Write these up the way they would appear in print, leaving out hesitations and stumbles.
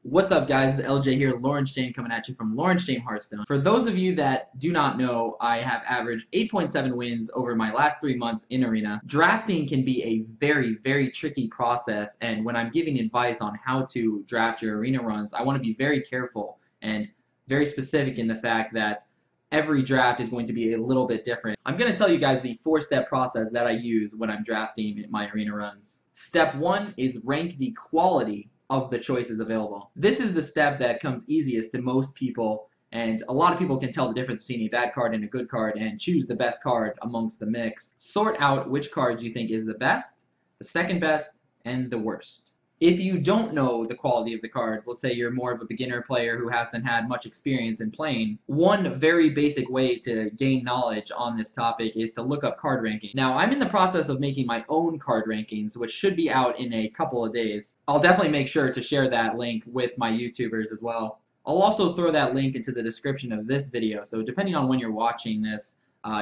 What's up, guys? It's LJ here, Lawrence James coming at you from Lawrence James Hearthstone. For those of you that do not know, I have averaged 8.7 wins over my last 3 months in Arena. Drafting can be a very, very tricky process, and when I'm giving advice on how to draft your Arena runs, I want to be very careful and very specific in the fact that every draft is going to be a little bit different. I'm going to tell you guys the 4-step process that I use when I'm drafting my Arena runs. Step 1 is rank the quality of the choices available. This is the step that comes easiest to most people, and a lot of people can tell the difference between a bad card and a good card and choose the best card amongst the mix. Sort out which cards you think is the best, the second best, and the worst. If you don't know the quality of the cards, let's say you're more of a beginner player who hasn't had much experience in playing, one very basic way to gain knowledge on this topic is to look up card ranking. Now, I'm in the process of making my own card rankings, which should be out in a couple of days. I'll definitely make sure to share that link with my YouTubers as well. I'll also throw that link into the description of this video, so depending on when you're watching this,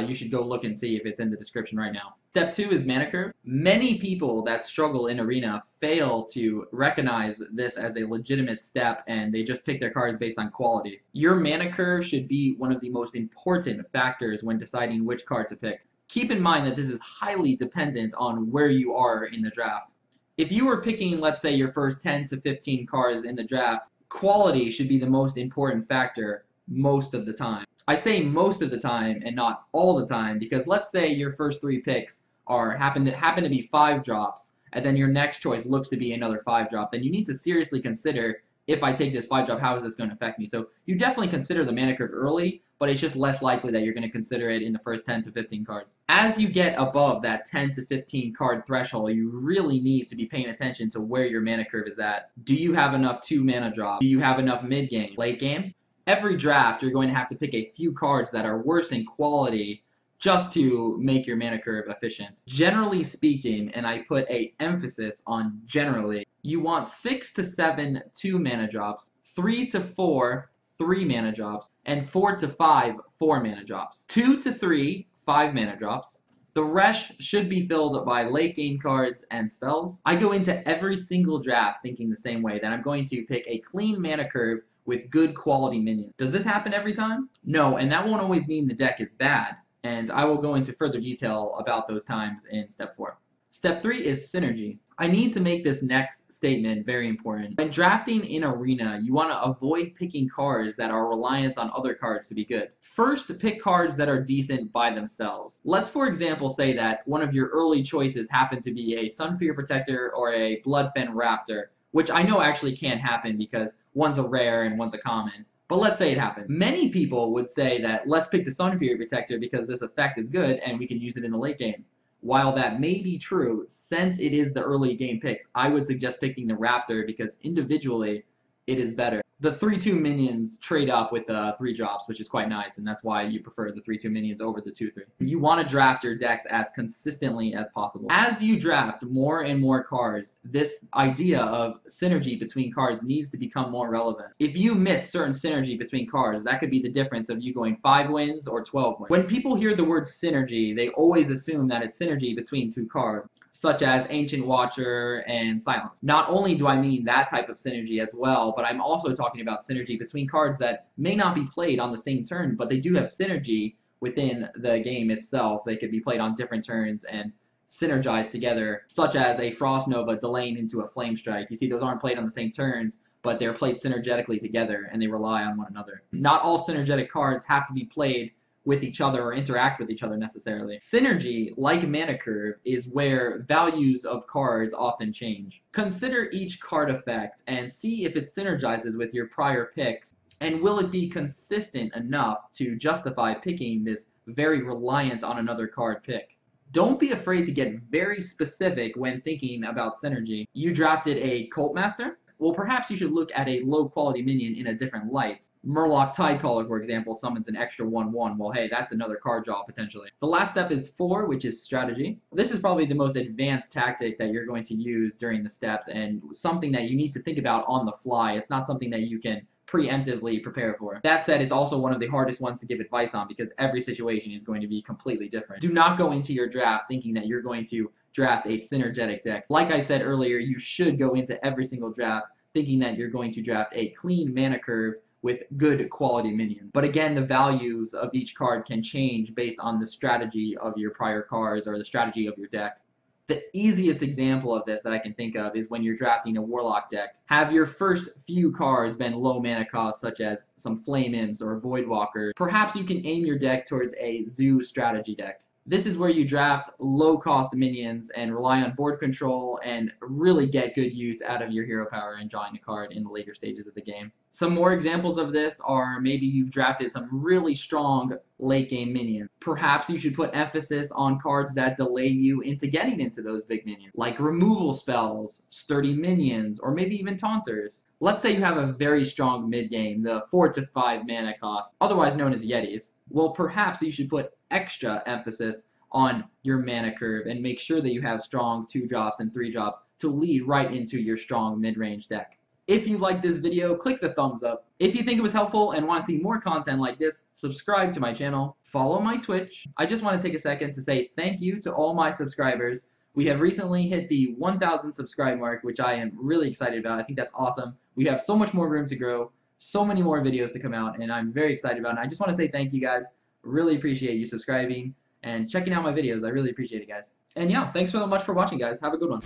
you should go look and see if it's in the description right now. Step 2 is mana curve. Many people that struggle in Arena fail to recognize this as a legitimate step, and they just pick their cards based on quality. Your mana curve should be one of the most important factors when deciding which card to pick. Keep in mind that this is highly dependent on where you are in the draft. If you were picking, let's say, your first 10 to 15 cards in the draft, quality should be the most important factor most of the time. I say most of the time and not all the time because let's say your first 3 picks happen to be 5 drops, and then your next choice looks to be another 5 drop. Then you need to seriously consider, if I take this 5 drop, how is this going to affect me? So you definitely consider the mana curve early, but it's just less likely that you're going to consider it in the first 10 to 15 cards. As you get above that 10 to 15 card threshold, you really need to be paying attention to where your mana curve is at. Do you have enough 2 mana drops? Do you have enough mid game, late game? Every draft, you're going to have to pick a few cards that are worse in quality just to make your mana curve efficient. Generally speaking, and I put an emphasis on generally, you want 6 to 7 2 mana drops, 3 to 4 3 mana drops, and 4 to 5 4 mana drops. 2 to 3 5 mana drops. The rest should be filled by late game cards and spells. I go into every single draft thinking the same way, that I'm going to pick a clean mana curve with good quality minions. Does this happen every time? No, and that won't always mean the deck is bad, and I will go into further detail about those times in step 4. Step 3 is synergy. I need to make this next statement very important. When drafting in Arena, you want to avoid picking cards that are reliant on other cards to be good. First, pick cards that are decent by themselves. Let's, for example, say that one of your early choices happened to be a Sunfear Protector or a Bloodfen Raptor, which I know actually can't happen because one's a rare and one's a common. But let's say it happened. Many people would say that let's pick the Sunfear Protector because this effect is good and we can use it in the late game. While that may be true, since it is the early game picks, I would suggest picking the Raptor because individually it is better. The 3/2 minions trade up with the 3 drops, which is quite nice, and that's why you prefer the 3/2 minions over the 2/3. You want to draft your decks as consistently as possible. As you draft more and more cards, this idea of synergy between cards needs to become more relevant. If you miss certain synergy between cards, that could be the difference of you going 5 wins or 12 wins. When people hear the word synergy, they always assume that it's synergy between 2 cards, such as Ancient Watcher and Silence. Not only do I mean that type of synergy as well, but I'm also talking about synergy between cards that may not be played on the same turn, but they do have synergy within the game itself. They could be played on different turns and synergize together, such as a Frost Nova delaying into a Flame Strike. You see, those aren't played on the same turns, but they're played synergetically together, and they rely on one another. Not all synergetic cards have to be played with each other or interact with each other necessarily. Synergy, like mana curve, is where values of cards often change. Consider each card effect and see if it synergizes with your prior picks, and will it be consistent enough to justify picking this very reliant on another card pick. Don't be afraid to get very specific when thinking about synergy. You drafted a Cult Master? Well, perhaps you should look at a low-quality minion in a different light. Murloc Tidecaller, for example, summons an extra 1/1. Well, hey, that's another card draw, potentially. The last step is 4, which is strategy. This is probably the most advanced tactic that you're going to use during the steps, and something that you need to think about on the fly. It's not something that you can preemptively prepare for. That said, it's also one of the hardest ones to give advice on because every situation is going to be completely different. Do not go into your draft thinking that you're going to draft a synergetic deck. Like I said earlier, you should go into every single draft thinking that you're going to draft a clean mana curve with good quality minions. But again, the values of each card can change based on the strategy of your prior cards or the strategy of your deck. The easiest example of this that I can think of is when you're drafting a Warlock deck. Have your first few cards been low mana cost, such as some Flame Imps or Voidwalker. Perhaps you can aim your deck towards a Zoo strategy deck. This is where you draft low-cost minions and rely on board control and really get good use out of your hero power and drawing a card in the later stages of the game. Some more examples of this are maybe you've drafted some really strong late-game minions. Perhaps you should put emphasis on cards that delay you into getting into those big minions, like removal spells, sturdy minions, or maybe even taunters. Let's say you have a very strong mid-game, the 4 to 5 mana cost, otherwise known as Yetis. Well, perhaps you should put extra emphasis on your mana curve and make sure that you have strong 2-drops and 3-drops to lead right into your strong mid-range deck. If you liked this video, click the thumbs up. If you think it was helpful and want to see more content like this, subscribe to my channel, follow my Twitch. I just want to take a second to say thank you to all my subscribers. We have recently hit the 1,000 subscribe mark, which I am really excited about. I think that's awesome. We have so much more room to grow, so many more videos to come out, and I'm very excited about it. I just want to say thank you guys. Really appreciate you subscribing and checking out my videos. I really appreciate it, guys. And yeah, thanks so much for watching, guys. Have a good one.